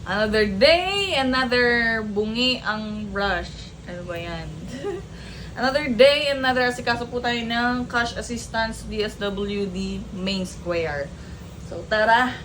Another day, another bungi ang brush. Ano ba yan? Another day, another asikaso po tayo ng Cash Assistance DSWD Main Square. So tara,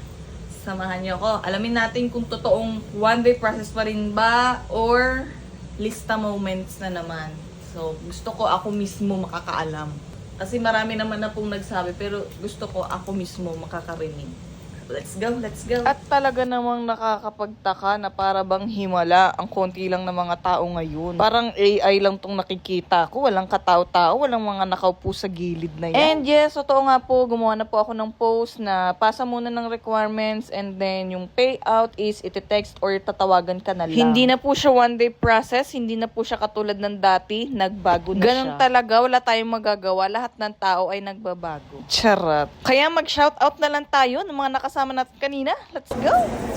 samahan niyo ako. Alamin natin kung totoong one day process pa rin ba or lista moments na naman. So gusto ko ako mismo makakaalam. Kasi marami naman na pong nagsabi pero gusto ko ako mismo makakarinig. Let's go, let's go. At talaga namang nakakapagtaka na para bang himala ang konti lang ng mga tao ngayon. Parang AI lang tong nakikita ko. Walang katao-tao, walang mga nakaupo sa gilid na yan. And yes, totoo nga po, gumawa na po ako ng post na pasa muna ng requirements and then yung payout is iti-text or tatawagan ka na lang. Hindi na po siya one day process, hindi na po siya katulad ng dati, nagbago na Ganun siya. Talaga, wala tayong magagawa. Lahat ng tao ay nagbabago. Charot. Kaya mag-shoutout na lang tayo ng mga nakasama natin kanina. Let's go!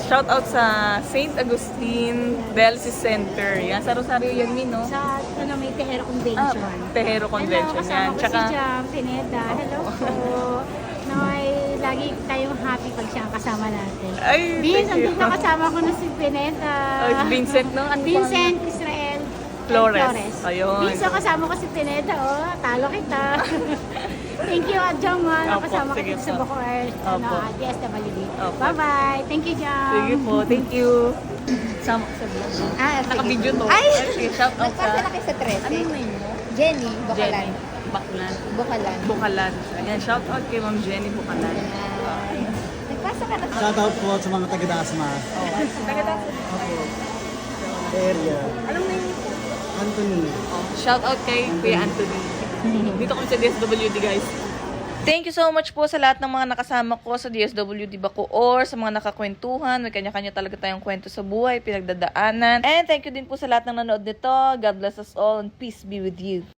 Shout out sa St. Augustine Dialysis Center. Yan, sa Rosario yan, no? Sa may Tejero Convention. Tejero Convention. Hello, Yan. kasama ko si Jam Pineda. Hello po. Noy, lagi tayong happy pag siya ang kasama natin. Ay, Vince, thank you. andun kasama ko na si Pineda. Vincent, no? Ano Vincent Israel Flores. Ayun. Vince, kasama ko si Pineda. Oh, talo kita. Thank you, Jam. Opo, Kasama sige kita sa po. Bacoor, Opo. DSWD. Opo. Bye-bye. Thank you, Jam. Sige po. Thank you. Sama ko sa vlog. Sige. Naka-video to. Ay! Sige, shout out Nagpasa na sa... kayo sa 13. Ano name mo? Jenny, Bukalan. Jenny. Baklan. Bukalan. Bukalan. Ayan, shout out kay Ma'am Jenny Bukalan. Nagpasa ka na sa Shoutout po sa mga taga-Dasma area. Anong name mo? Anthony. Shout out kay Kuya Anthony. Dito kami sa DSWD, guys. Thank you so much po sa lahat ng mga nakasama ko sa DSWD Bacoor, sa mga nakakwentuhan. May kanya-kanya talaga tayong kwento sa buhay, pinagdadaanan. And thank you din po sa lahat ng nanood nito. God bless us all and peace be with you.